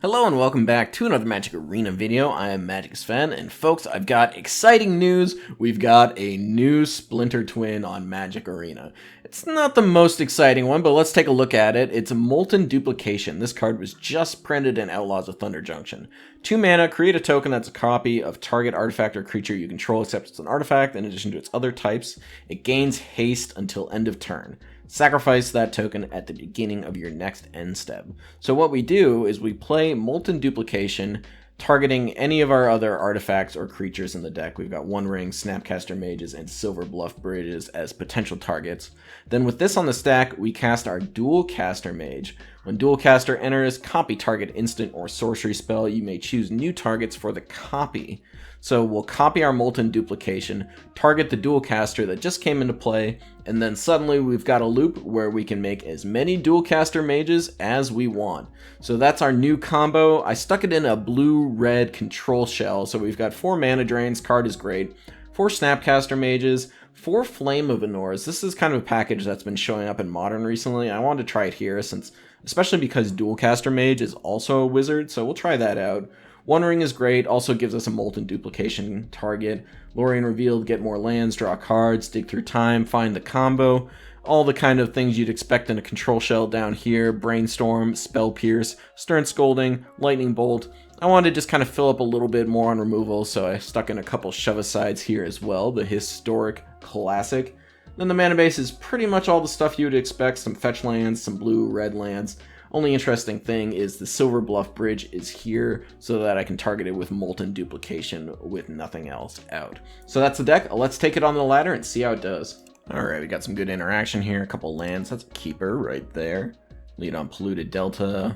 Hello and welcome back to another Magic Arena video. I am Magic Sven, and folks, I've got exciting news. We've got a new Splinter twin on Magic Arena. It's not the most exciting one, but let's take a look at it. It's a Molten Duplication. This card was just printed in Outlaws of Thunder Junction. 2 mana, create a token that's a copy of target artifact or creature you control except it's an artifact in addition to its other types. It gains haste until end of turn. Sacrifice that token at the beginning of your next end step. So what we do is we play Molten Duplication, targeting any of our other artifacts or creatures in the deck. We've got One Ring, Snapcaster Mages, and Silver Bluff Bridges as potential targets. Then with this on the stack, we cast our Dual Caster Mage. When Dual Caster enters, copy target instant or sorcery spell. You may choose new targets for the copy. So we'll copy our Molten Duplication, target the Dual Caster that just came into play, and then suddenly we've got a loop where we can make as many Dual Caster Mages as we want. So that's our new combo. I stuck it in a blue-red control shell, so we've got 4 mana drains, card is great, 4 Snapcaster Mages, 4 Flame of Inors. This is kind of a package that's been showing up in Modern recently. I wanted to try it here, especially because Dual Caster Mage is also a wizard, so we'll try that out. One Ring is great, also gives us a Molten Duplication target. Lorien Revealed, get more lands, draw cards, dig through time, find the combo. All the kind of things you'd expect in a control shell down here. Brainstorm, Spell Pierce, Stern Scolding, Lightning Bolt. I wanted to just kind of fill up a little bit more on removal, so I stuck in a couple Shove-Asides here as well, the historic classic. Then the mana base is pretty much all the stuff you would expect, some fetch lands, some blue, red lands. Only interesting thing is the Silver Bluff Bridge is here so that I can target it with Molten Duplication with nothing else out. So that's the deck. Let's take it on the ladder and see how it does. Alright, we got some good interaction here. A couple lands. That's a keeper right there. Lead on Polluted Delta.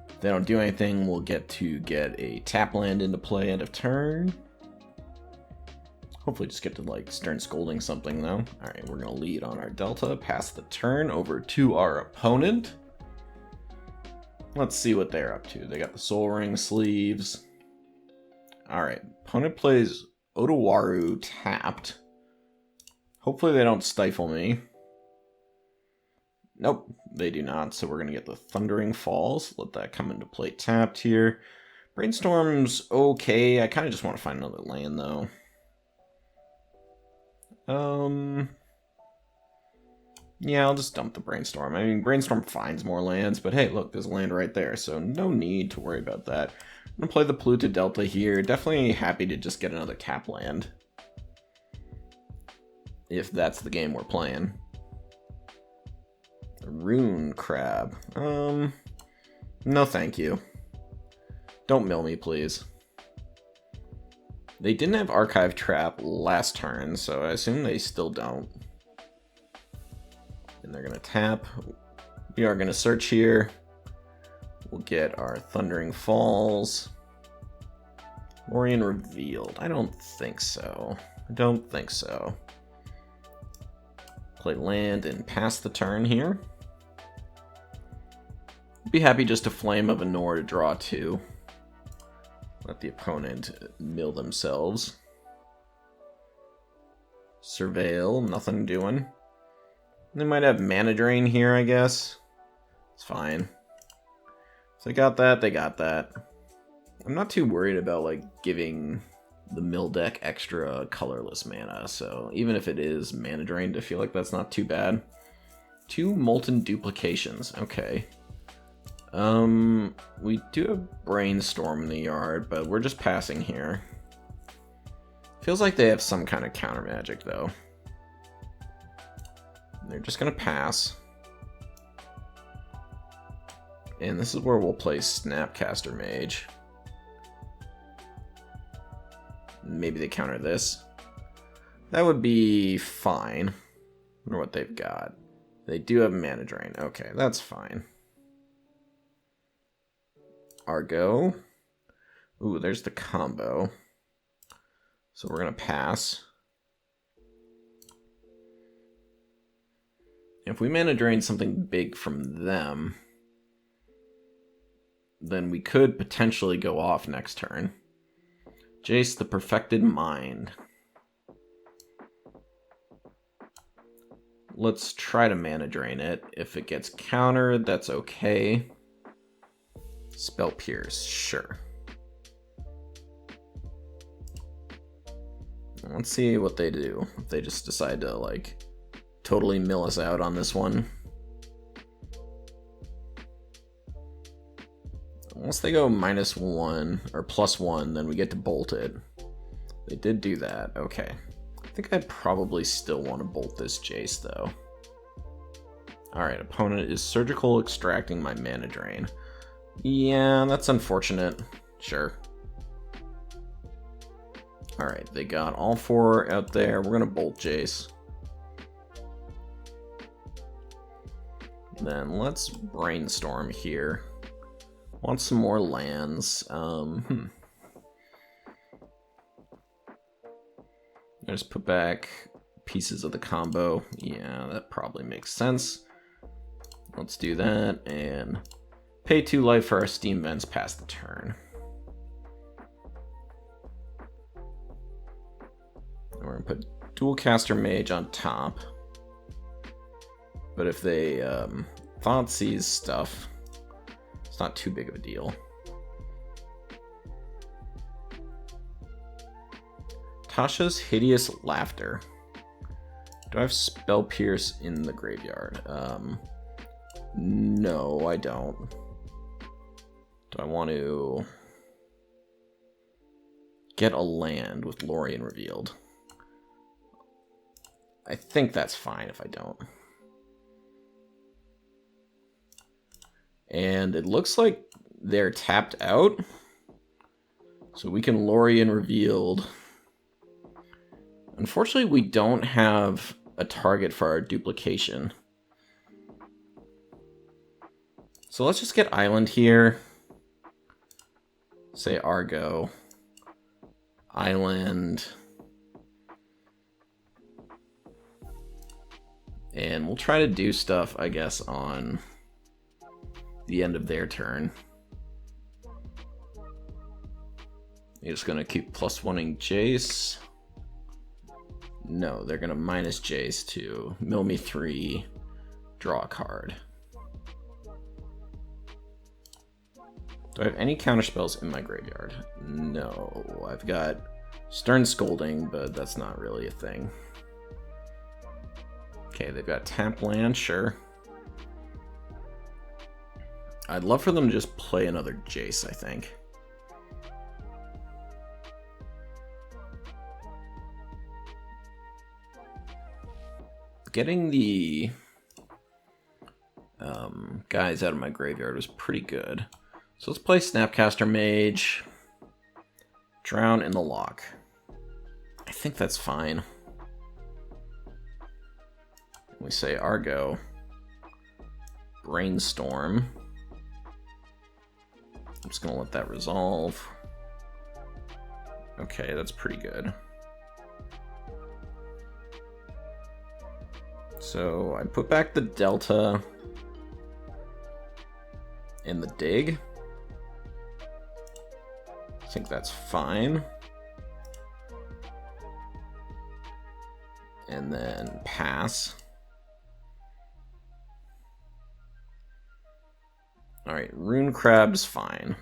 If they don't do anything, we'll get a tap land into play end of turn. Hopefully just get to like Stern Scolding something though. Alright, we're going to lead on our Delta, pass the turn over to our opponent. Let's see what they're up to. They got the Soul Ring sleeves. Alright, opponent plays Odowaru tapped. Hopefully they don't stifle me. Nope, they do not, so we're going to get the Thundering Falls. Let that come into play tapped here. Brainstorm's okay. I kind of just want to find another land, though. Yeah, I'll just dump the Brainstorm. I mean, Brainstorm finds more lands, but hey, look, there's a land right there, so no need to worry about that. I'm going to play the Polluted Delta here. Definitely happy to just get another tap land. If that's the game we're playing. Rune Crab. No thank you. Don't mill me, please. They didn't have Archive Trap last turn, so I assume they still don't. And they're going to tap. We are going to search here. We'll get our Thundering Falls. Lorien Revealed. I don't think so. I don't think so. Play land and pass the turn here. Be happy just to Flame of Inor to draw 2. Let the opponent mill themselves. Surveil, nothing doing. They might have Mana Drain here, I guess. It's fine. So they got that, they got that. I'm not too worried about, like, giving the mill deck extra colorless mana, so even if it is Mana Drained, I feel like that's not too bad. 2 Molten Duplications, okay. We do have Brainstorm in the yard, but we're just passing here. Feels like they have some kind of counter magic, though. They're just going to pass. And this is where we'll play Snapcaster Mage. Maybe they counter this. That would be fine. I wonder what they've got. They do have Mana Drain. Okay, that's fine. Argo. Ooh, there's the combo. So we're going to pass. If we Mana Drain something big from them, then we could potentially go off next turn. Jace the Perfected Mind. Let's try to Mana Drain it. If it gets countered, that's okay. Spell Pierce, sure. Let's see what they do. If they just decide to, like, totally mill us out on this one. Once they go -1 or +1, then we get to bolt it. They did do that. Okay. I think I probably still want to bolt this Jace, though. Alright, opponent is surgical extracting my mana drain. Yeah, that's unfortunate. Sure. Alright, they got all 4 out there. We're gonna bolt Jace. Then let's brainstorm here. Want some more lands. Just put back pieces of the combo. Yeah, that probably makes sense. Let's do that and pay 2 life for our steam vents past the turn. And we're gonna put dual caster mage on top. But if they Thoughtseize stuff, it's not too big of a deal. Tasha's Hideous Laughter. Do I have Spell Pierce in the graveyard? No, I don't. Do I want to get a land with Lorien revealed? I think that's fine if I don't. And it looks like they're tapped out. So we can Lorien revealed. Unfortunately, we don't have a target for our duplication. So let's just get Island here. Say Argo. Island. And we'll try to do stuff, I guess, on the end of their turn. You're just gonna keep +1ing Jace. No, they're gonna minus Jace to mill me 3, draw a card. Do I have any counter spells in my graveyard? No, I've got Stern Scolding, but that's not really a thing. Okay, they've got tap land, sure. I'd love for them to just play another Jace, I think. Getting the guys out of my graveyard was pretty good. So let's play Snapcaster Mage. Drown in the Lock. I think that's fine. We say Argo. Brainstorm. I'm just gonna let that resolve. Okay, that's pretty good. So I put back the Delta and the Dig. I think that's fine. And then pass. Alright, Rune Crab's fine.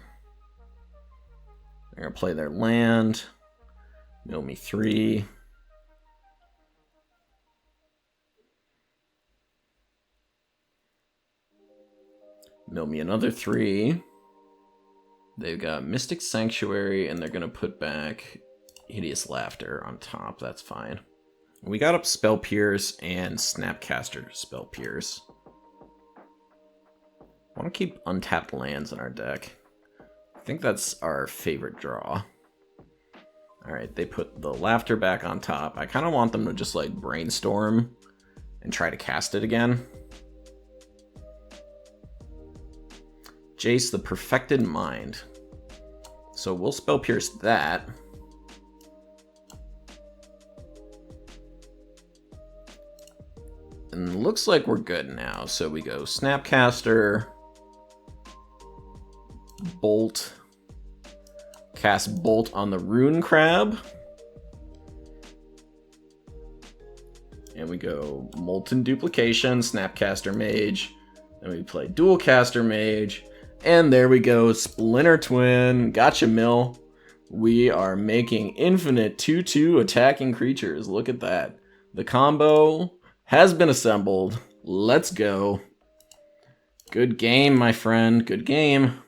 They're gonna play their land. Mill me 3. Mill me another 3. They've got Mystic Sanctuary, and they're gonna put back Hideous Laughter on top. That's fine. We got up Spell Pierce and Snapcaster Spell Pierce. I want to keep untapped lands in our deck. I think that's our favorite draw. Alright, they put the Laughter back on top. I kind of want them to just like brainstorm and try to cast it again. Jace, the Perfected Mind. So we'll Spell Pierce that. And looks like we're good now. So we go Snapcaster, Bolt, cast Bolt on the Rune Crab. And we go Molten Duplication, Snapcaster Mage. Then we play Dual Caster Mage. And there we go, Splinter Twin. Gotcha, Mill. We are making infinite 2/2 attacking creatures. Look at that. The combo has been assembled. Let's go. Good game, my friend. Good game.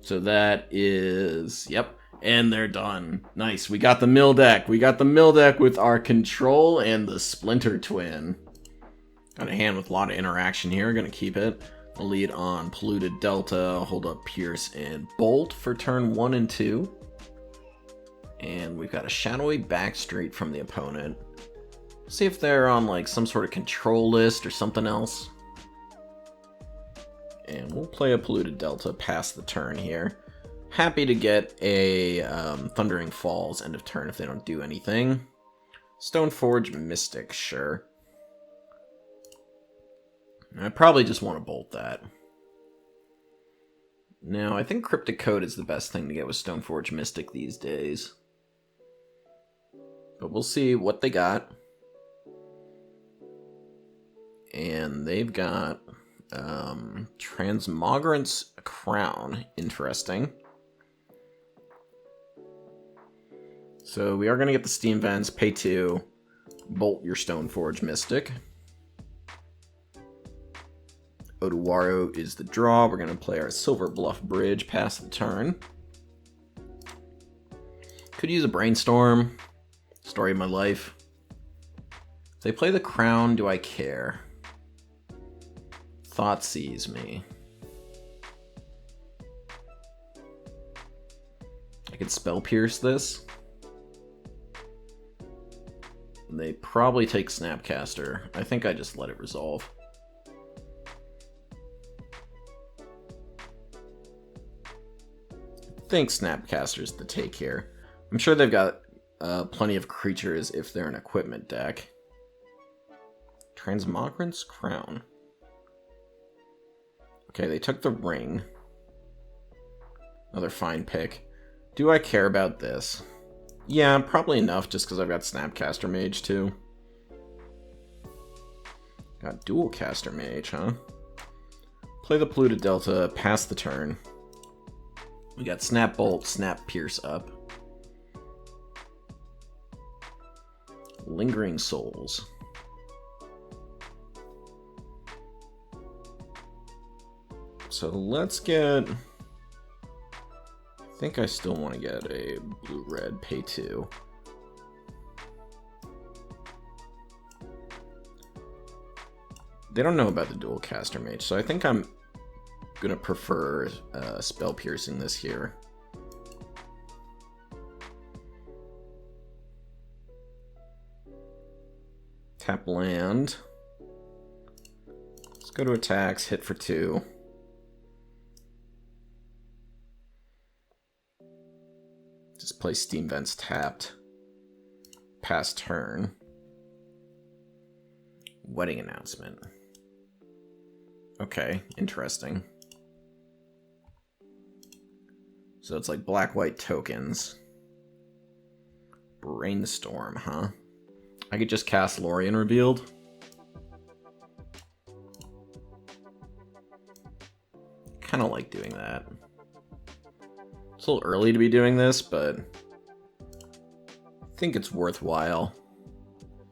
So that is, yep. And they're done. Nice. We got the mill deck. We got the mill deck with our control and the Splinter Twin. Got a hand with a lot of interaction here. Gonna keep it. Lead on Polluted Delta. Hold up Pierce and Bolt for turn 1 and 2. And we've got a Shadowy Backstreet from the opponent. See if they're on like some sort of control list or something else. And we'll play a Polluted Delta past the turn here. Happy to get a Thundering Falls end of turn if they don't do anything. Stoneforge Mystic, sure. I probably just want to bolt that. Now, I think Cryptic Code is the best thing to get with Stoneforge Mystic these days. But we'll see what they got. And they've got Transmogrant's Crown. Interesting. So we are going to get the Steam Vents, pay 2, bolt your Stoneforge Mystic. Oduwaru is the draw. We're going to play our Silver Bluff Bridge past the turn. Could use a Brainstorm. Story of my life. If they play the Crown, do I care? Thought sees me. I could Spell Pierce this. They probably take Snapcaster. I think I just let it resolve. I think Snapcaster's the take here. I'm sure they've got plenty of creatures if they're an equipment deck. Transmogrant's Crown. Okay, they took the ring. Another fine pick. Do I care about this? Yeah, probably enough just because I've got Snapcaster Mage too. Got Dual Caster Mage, huh? Play the Polluted Delta, pass the turn. We got Snap Bolt, Snap Pierce up. Lingering Souls. So let's get... I think I still want to get a blue-red pay 2. They don't know about the Dual Caster Mage, so I think I'm gonna prefer Spell Piercing this here. Tap land. Let's go to attacks, hit for 2. Just play Steam Vents tapped. Pass turn. Wedding Announcement. Okay, interesting. So it's like black-white tokens. Brainstorm, huh? I could just cast Lorien Revealed. Kind of like doing that. It's a little early to be doing this, but I think it's worthwhile.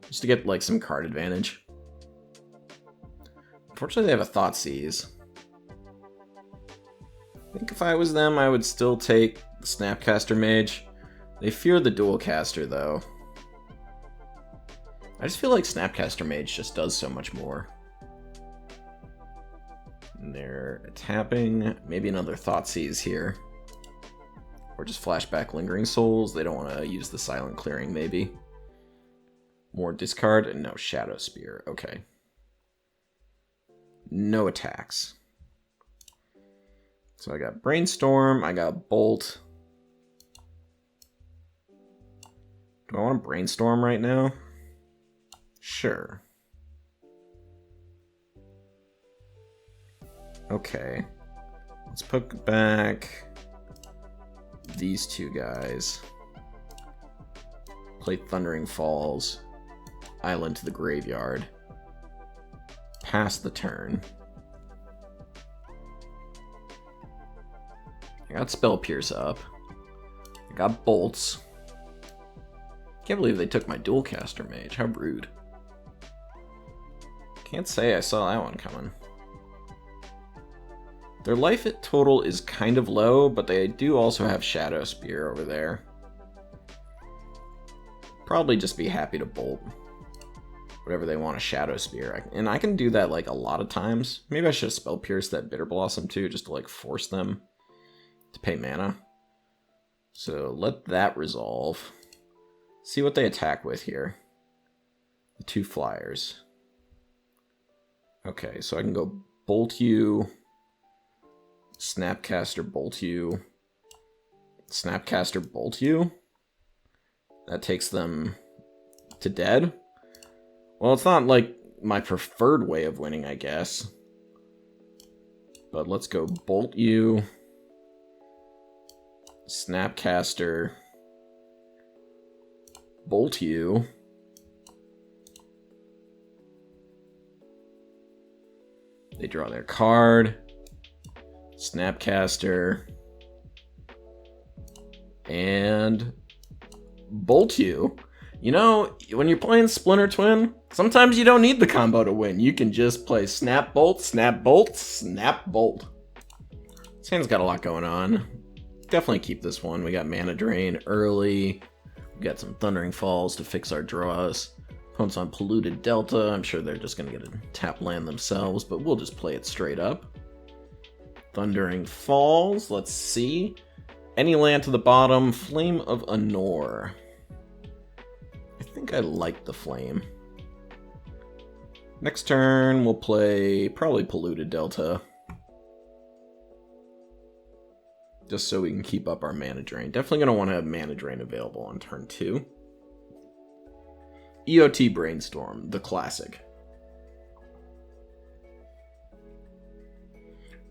Just to get like some card advantage. Unfortunately, they have a Thoughtseize. I think if I was them, I would still take the Snapcaster Mage. They fear the Dual Caster, though. I just feel like Snapcaster Mage just does so much more. And they're tapping. Maybe another Thoughtseize here. Or just flashback Lingering Souls. They don't want to use the Silent Clearing, maybe. More discard, and no Shadow Spear. Okay. No attacks. So I got Brainstorm, I got Bolt. Do I want to Brainstorm right now? Sure. Okay. Let's put back these two guys. Play Thundering Falls. Island to the graveyard. Pass the turn. got Spell Pierce up. I got Bolts. Can't believe they took my Dualcaster Mage. How rude. Can't say I saw that one coming. Their life total is kind of low, but they do also have Shadow Spear over there. Probably just be happy to Bolt whatever they want to Shadow Spear. And I can do that like a lot of times. Maybe I should have Spell Pierce that Bitter Blossom too, just to like force them to pay mana. So let that resolve. See what they attack with here. The 2 flyers. Okay, so I can go Bolt you, Snapcaster Bolt you, Snapcaster Bolt you. That takes them to dead. Well, it's not like my preferred way of winning, I guess. But let's go Bolt you, Snapcaster, Bolt you. They draw their card. Snapcaster. And Bolt you. You know, when you're playing Splinter Twin, sometimes you don't need the combo to win. You can just play Snap Bolt, Snap Bolt, Snap Bolt. This hand's got a lot going on. Definitely keep this one. We got Mana Drain early. We got some Thundering Falls to fix our draws. Opponent's on Polluted Delta. I'm sure they're just going to get a tap land themselves, but we'll just play it straight up. Thundering Falls. Let's see. Any land to the bottom. Flame of Anor. I think I like the Flame. Next turn, we'll play probably Polluted Delta. Just so we can keep up our Mana Drain. Definitely going to want to have Mana Drain available on turn 2. EOT Brainstorm, the classic.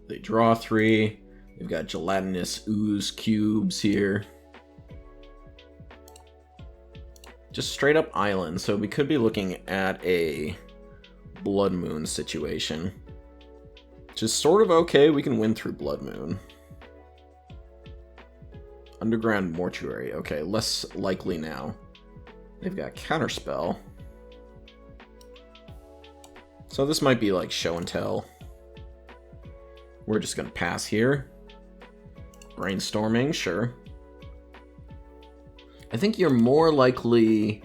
They draw 3. They've got gelatinous ooze cubes here. Just straight up island, so we could be looking at a Blood Moon situation. Which is sort of okay, we can win through Blood Moon. Underground Mortuary, okay, less likely now. They've got Counterspell. So this might be like Show and Tell. We're just gonna pass here. Brainstorming, sure. I think you're more likely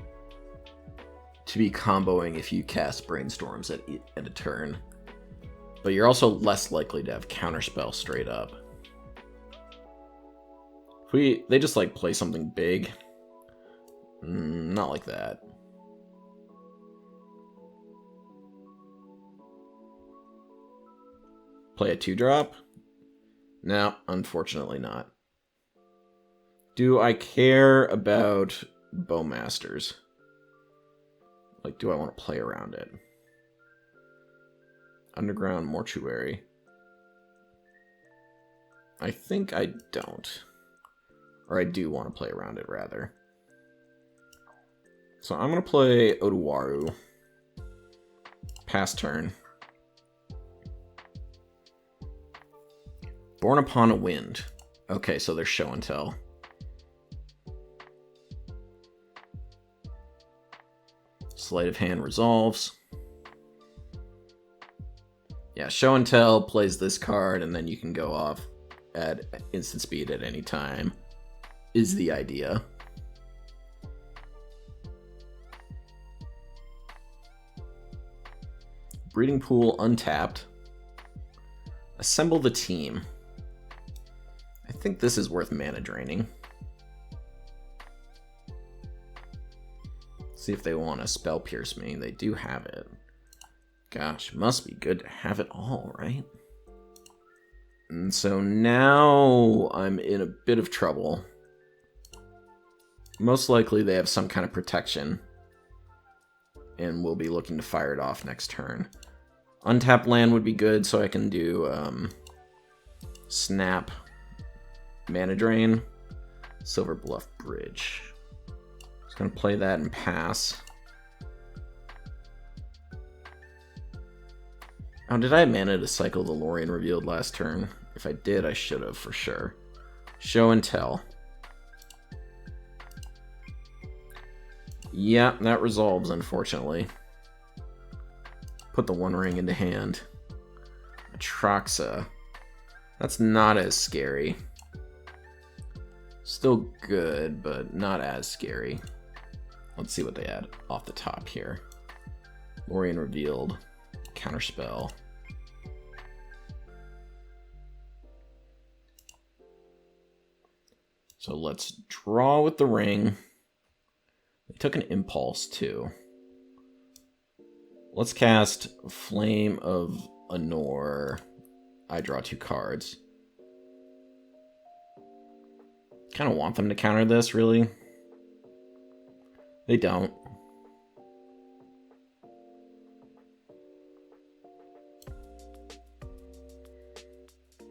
to be comboing if you cast Brainstorms at a turn. But you're also less likely to have Counterspell straight up. If they just like play something big. Not like that. Play a 2-drop? No, unfortunately not. Do I care about Bowmasters? Like, do I want to play around it? Underground Mortuary. I think I don't. Or I do want to play around it, rather. So I'm going to play Odowaru. Pass turn. Born Upon a Wind. Okay, so there's Show and Tell. Sleight of Hand resolves. Yeah, Show and Tell plays this card, and then you can go off at instant speed at any time, is the idea. Breeding Pool untapped. Assemble the team. I think this is worth mana draining. See if they want to Spell Pierce me. They do have it. Gosh, must be good to have it all, right? And so now I'm in a bit of trouble. Most likely they have some kind of protection. And we'll be looking to fire it off next turn. Untapped land would be good, so I can do Snap, Mana Drain, Silver Bluff Bridge. Just gonna play that and pass. Oh, did I have mana to cycle the Lorien revealed last turn? If I did, I should have for sure. Show and tell. Yeah, that resolves, unfortunately. Put the One Ring into hand. Atraxa. That's not as scary. Still good, but not as scary. Let's see what they add off the top here. Lorien revealed. Counterspell. So let's draw with the ring. They took an impulse too. Let's cast Flame of Anor. I draw 2 cards. Kind of want them to counter this, really. They don't.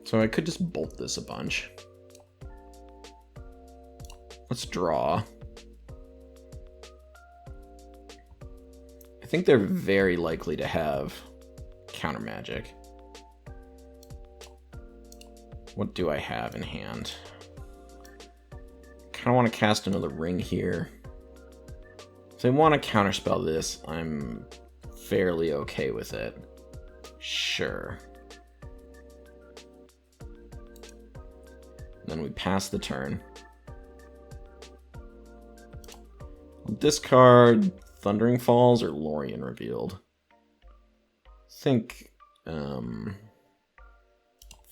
So I could just bolt this a bunch. Let's draw. I think they're very likely to have counter magic. What do I have in hand? Kind of want to cast another ring here. If they want to counterspell this, I'm fairly okay with it. Sure. Then we pass the turn. Discard Thundering Falls or Lorien revealed. I think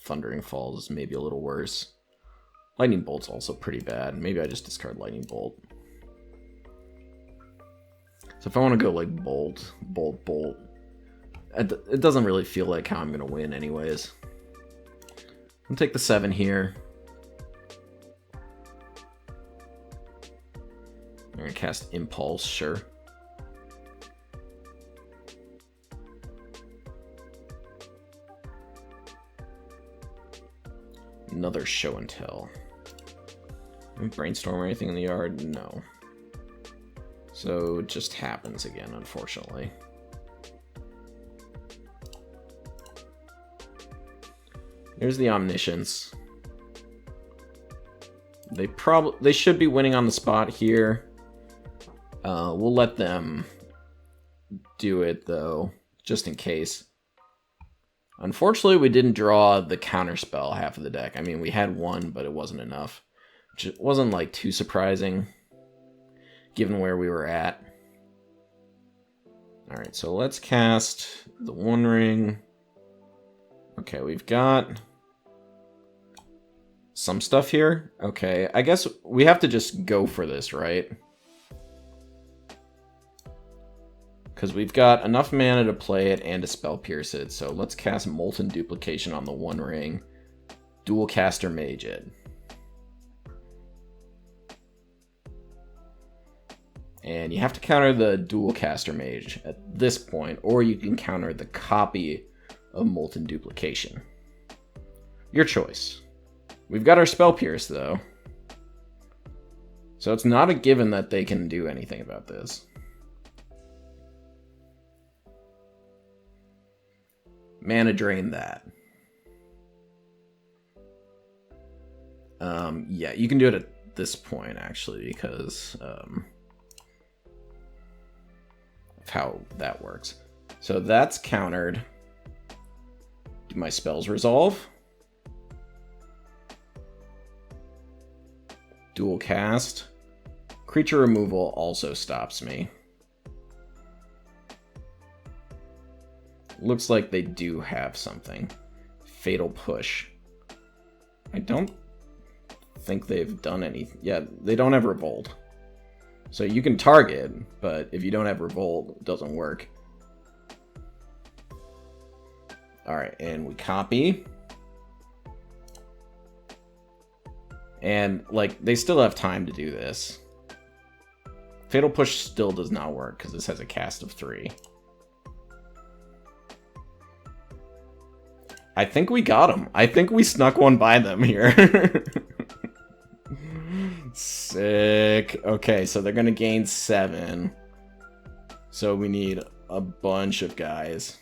Thundering Falls is maybe a little worse. Lightning Bolt's also pretty bad. Maybe I just discard Lightning Bolt. So if I want to go like Bolt, Bolt, Bolt, it doesn't really feel like how I'm going to win anyways. I'll take the 7 here. I'm going to cast Impulse, sure. Another Show and Tell. Brainstorm or anything in the yard? No. So it just happens again, unfortunately. There's the Omniscience. They should be winning on the spot here. We'll let them do it though, just in case. Unfortunately, we didn't draw the counterspell half of the deck. I mean, we had one, but it wasn't enough. Which wasn't like too surprising, given where we were at. Alright, so let's cast the One Ring. Okay, we've got some stuff here. Okay, I guess we have to just go for this, right? Because we've got enough mana to play it and to spell pierce it. So let's cast Molten Duplication on the One Ring. Dual Caster Mage it. And you have to counter the Dual Caster Mage at this point, or you can counter the copy of Molten Duplication. Your choice. We've got our Spell Pierce, though. So it's not a given that they can do anything about this. Mana drain that. Yeah, you can do it at this point, actually, because of how that works. So that's countered. Do my spells resolve? Dual cast. Creature removal also stops me. Looks like they do have something. Fatal Push. I don't think they've done anything. Yeah, they don't have Revolt. So you can target, but if you don't have Revolt, it doesn't work. Alright, and we copy. And, like, they still have time to do this. Fatal Push still does not work, because this has a cast of 3. I think we got them. I think we snuck one by them here. Sick. Okay, so they're going to gain 7. So we need a bunch of guys.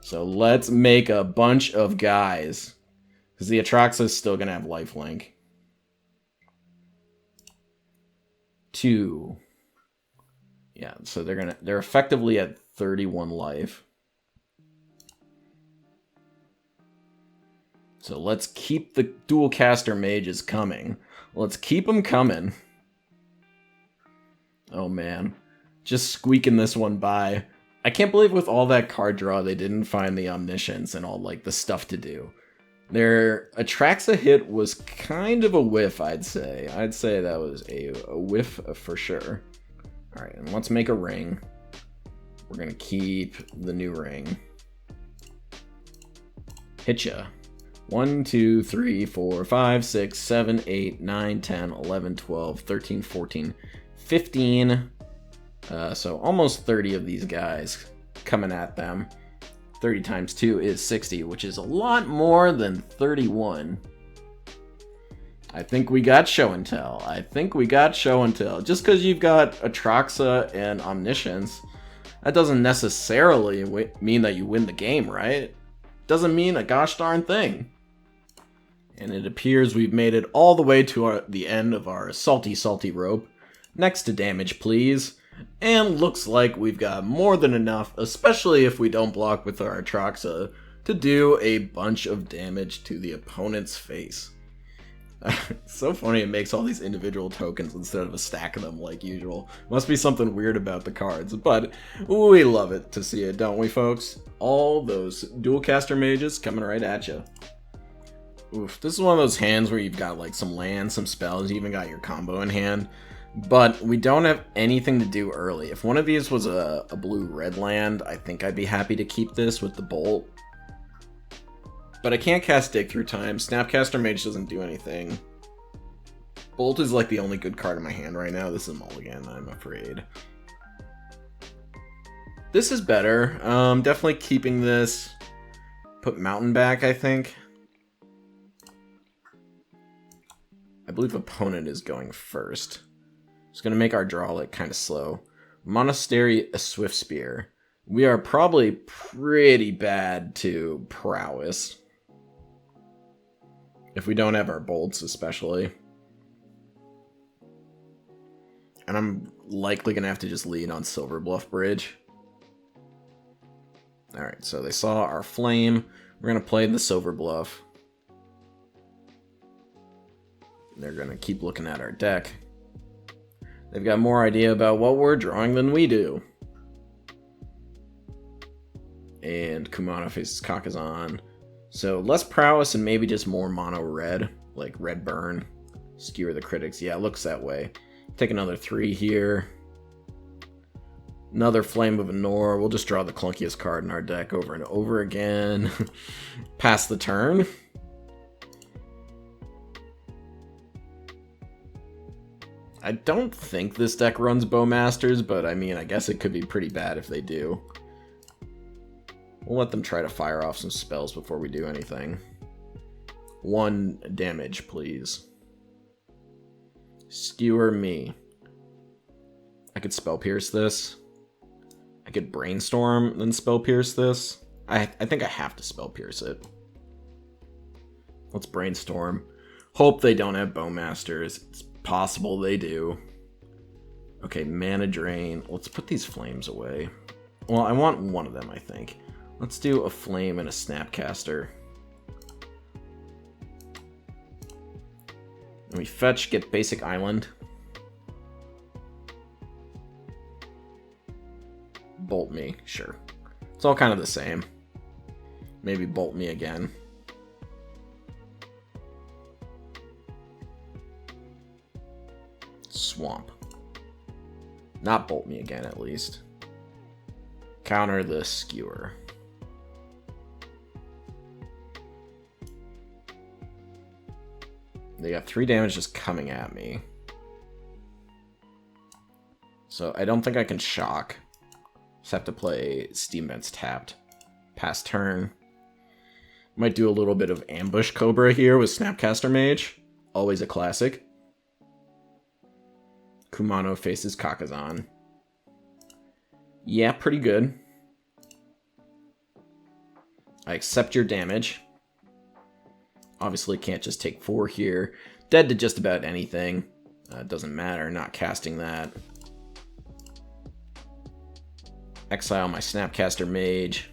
So let's make a bunch of guys. Because the Atraxa is still going to have lifelink. 2. Yeah, so they're effectively at 31 life. So let's keep the dual caster mages coming. Let's keep them coming. Oh man, just squeaking this one by. I can't believe with all that card draw they didn't find the Omniscience and all like the stuff to do. Their Atraxa hit was kind of a whiff, I'd say. I'd say that was a whiff for sure. Alright, and let's make a ring. We're gonna keep the new ring. Hit ya. 1, 2, 3, 4, 5, 6, 7, 8, 9, 10, 11, 12, 13, 14, 15. So almost 30 of these guys coming at them. 30 times 2 is 60, which is a lot more than 31. I think we got show and tell. I think we got show and tell. Just because you've got Atraxa and Omniscience, that doesn't necessarily mean that you win the game, right? Doesn't mean a gosh darn thing. And it appears we've made it all the way to the end of our salty rope. Next to damage, please. And looks like we've got more than enough, especially if we don't block with our Atraxa, to do a bunch of damage to the opponent's face. It's so funny it makes all these individual tokens instead of a stack of them like usual. Must be something weird about the cards, but we love it to see it, don't we, folks? All those dual caster mages coming right at you. Oof, this is one of those hands where you've got like some lands, some spells, you even got your combo in hand. But we don't have anything to do early. If one of these was a blue-red land, I think I'd be happy to keep this with the Bolt. But I can't cast Dig through time. Snapcaster Mage doesn't do anything. Bolt is like the only good card in my hand right now. This is a mulligan, I'm afraid. This is better. Definitely keeping this. Put Mountain back, I think. I believe opponent is going first. It's going to make our draw like kind of slow. Monastery, a Swift Spear. We are probably pretty bad to prowess. If we don't have our bolts, especially. And I'm likely going to have to just lead on Silver Bluff Bridge. Alright, so they saw our flame. We're going to play the Silver Bluff. They're going to keep looking at our deck. They've got more idea about what we're drawing than we do. And Kumano faces Kakazan. So less prowess and maybe just more mono red, like red burn. Skewer the critics. Yeah, it looks that way. Take another 3 here. Another Flame of Anor. We'll just draw the clunkiest card in our deck over and over again. Pass the turn. I don't think this deck runs Bowmasters, but I mean, I guess it could be pretty bad if they do. We'll let them try to fire off some spells before we do anything. 1 damage, please. Skewer me. I could Spell Pierce this. I could Brainstorm, then Spell Pierce this. I think I have to Spell Pierce it. Let's Brainstorm. Hope they don't have Bowmasters. It's possible they do. Okay, Mana Drain. Let's put these flames away. Well, I want one of them, I think. Let's do a flame and a Snapcaster. And we fetch, get basic island. Bolt me, sure. It's all kind of the same. Maybe bolt me again. Swamp. Not bolt me again, at least. Counter the Skewer. They got 3 damage just coming at me. So I don't think I can shock. Just have to play Steam Vents tapped. Pass turn. Might do a little bit of Ambush Cobra here with Snapcaster Mage. Always a classic. Kumano faces Kakazan. Yeah, pretty good. I accept your damage. Obviously can't just take 4 here. Dead to just about anything. It doesn't matter, not casting that. Exile my Snapcaster Mage.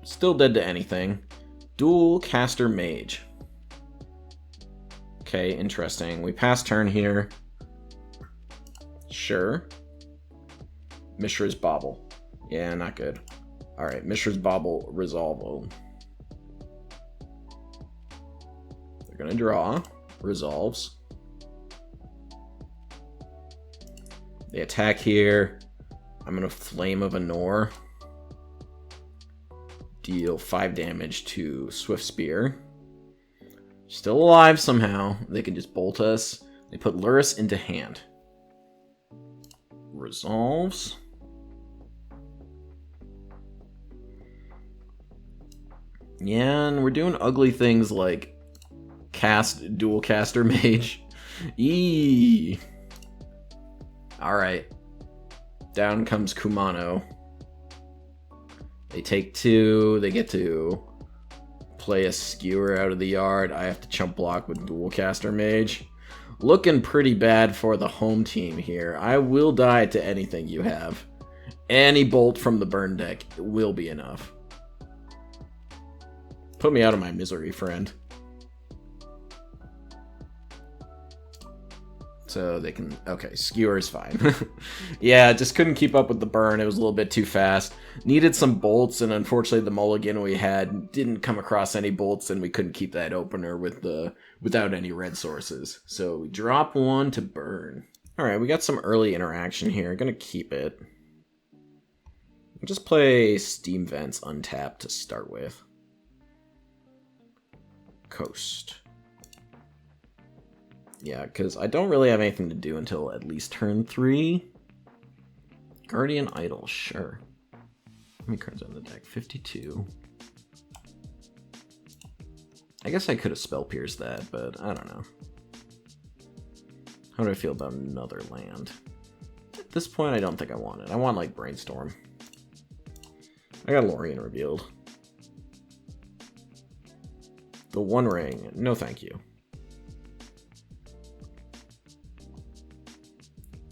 Still dead to anything. Dual Caster Mage. Okay, interesting. We pass turn here. Sure. Mishra's Bauble. Yeah, not good. Alright, Mishra's Bauble, Resolve. They're gonna draw. Resolves. They attack here. I'm gonna Flame of Anor. Deal 5 damage to Swift Spear. Still alive somehow. They can just bolt us. They put Luris into hand. Resolves. Yeah, and we're doing ugly things like cast Dual Caster Mage. Eee. Alright. Down comes Kumano. They take 2. They get to play a Skewer out of the yard. I have to chump block with Dual Caster Mage. Looking pretty bad for the home team here. I will die to anything you have. Any bolt from the burn deck will be enough. Put me out of my misery, friend. So they can... Okay, Skewer is fine. Yeah, just couldn't keep up with the burn. It was a little bit too fast. Needed some bolts, and unfortunately the mulligan we had didn't come across any bolts, and we couldn't keep that opener without any red sources. So we drop 1 to burn. Alright, we got some early interaction here. Gonna keep it. I'll just play Steam Vents untapped to start with. Coast. Yeah, because I don't really have anything to do until at least turn 3. Guardian Idol, sure. How many cards on the deck? 52. I guess I could have Spell Pierced that, but I don't know. How do I feel about another land? At this point, I don't think I want it. I want, like, Brainstorm. I got Lorien revealed. The One Ring. No thank you.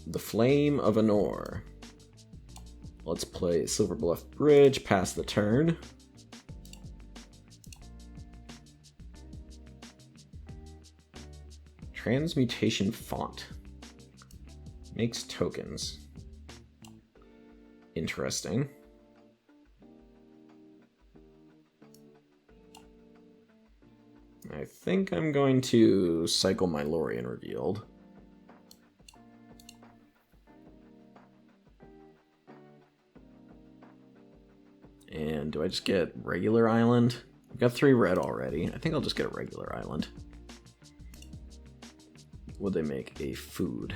The Flame of Anor. Let's play Silver Bluff Bridge, pass the turn. Transmutation Font. Makes tokens. Interesting. I think I'm going to cycle my Lorien revealed. And do I just get regular island? I've got 3 red already. I think I'll just get a regular island. Would they make a food?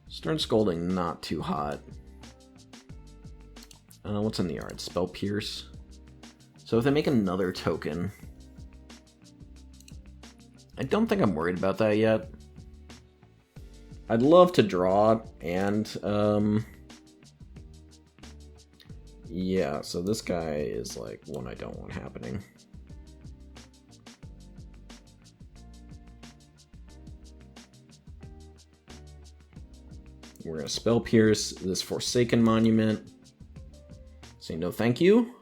Stern Scolding, not too hot. What's in the yard? Spell Pierce. So if they make another token... I don't think I'm worried about that yet. I'd love to draw and... Yeah, so this guy is like one I don't want happening. We're gonna Spell Pierce this Forsaken Monument. Say no thank you.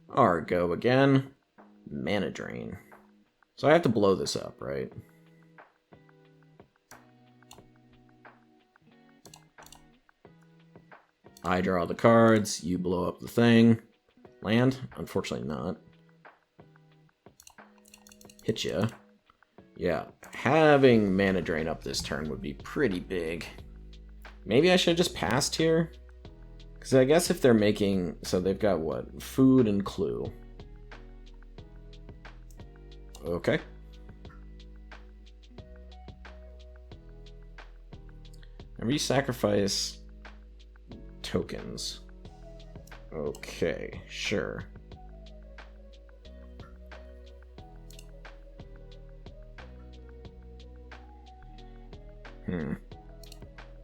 Argo again. Mana Drain. So I have to blow this up, right? I draw the cards, you blow up the thing. Land? Unfortunately not. Hit ya. Yeah, having Mana Drain up this turn would be pretty big. Maybe I should have just passed here? Because I guess if they're making... So they've got what? Food and Clue. Okay. Whenever you sacrifice... tokens. Okay, sure.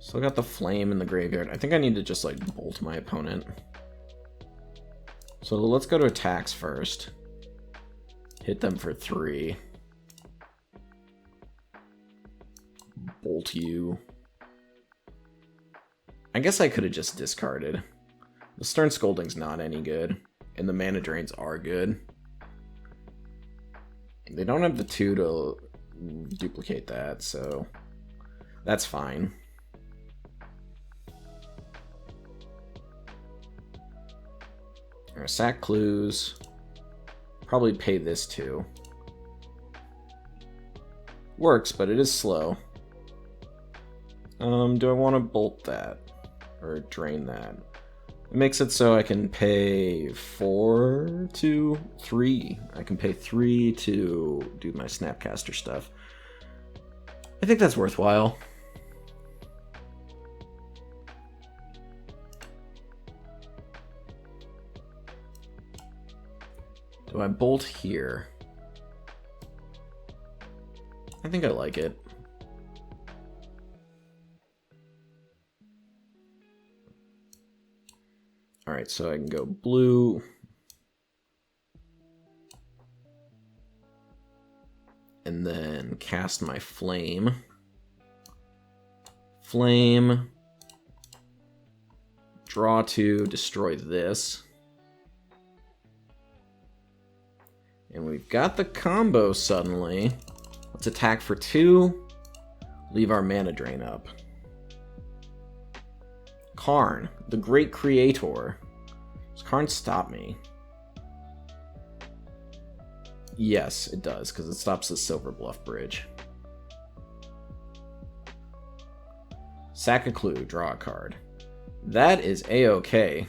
Still got the flame in the graveyard. I think I need to just, like, bolt my opponent. So let's go to attacks first. Hit them for 3. Bolt you. I guess I could have just discarded. The Stern Scolding's not any good, and the mana drains are good. They don't have the 2 to duplicate that, so that's fine. Sack clues. Probably pay this too. Works, but it is slow. Do I want to bolt that? Or drain that? It makes it so I can pay 4 to 3. I can pay 3 to do my Snapcaster stuff. I think that's worthwhile. Do I bolt here? I think I like it. Alright, so I can go blue. And then cast my flame. Flame. Draw 2, destroy this. And we've got the combo suddenly. Let's attack for 2. Leave our mana drain up. Karn, the great creator. Does Karn stop me? Yes, it does, because it stops the Silver Bluff Bridge. Sack a clue, draw a card. That is a-okay.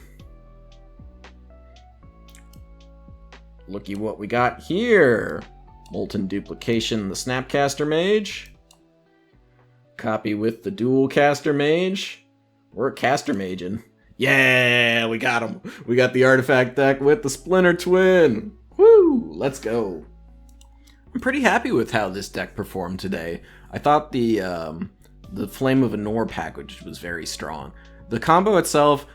Looky what we got here. Molten Duplication, the Snapcaster Mage. Copy with the Dual Caster Mage. We're caster maging. Yeah, we got him. We got the artifact deck with the Splinter Twin. Woo, let's go. I'm pretty happy with how this deck performed today. I thought the Flame of Anor package was very strong. The combo itself,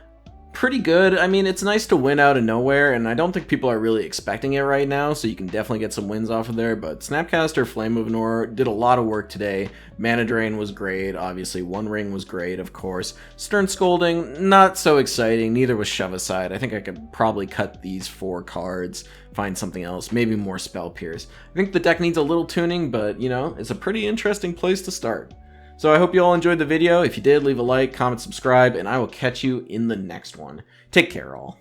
pretty good. I mean, it's nice to win out of nowhere, and I don't think people are really expecting it right now, so you can definitely get some wins off of there, but Snapcaster, Flame of Anor did a lot of work today. Mana Drain was great, obviously. One Ring was great, of course. Stern Scolding, not so exciting. Neither was Shove Aside. I think I could probably cut these 4 cards, find something else, maybe more Spell Pierce. I think the deck needs a little tuning, but, you know, it's a pretty interesting place to start. So I hope you all enjoyed the video. If you did, leave a like, comment, subscribe, and I will catch you in the next one. Take care, all.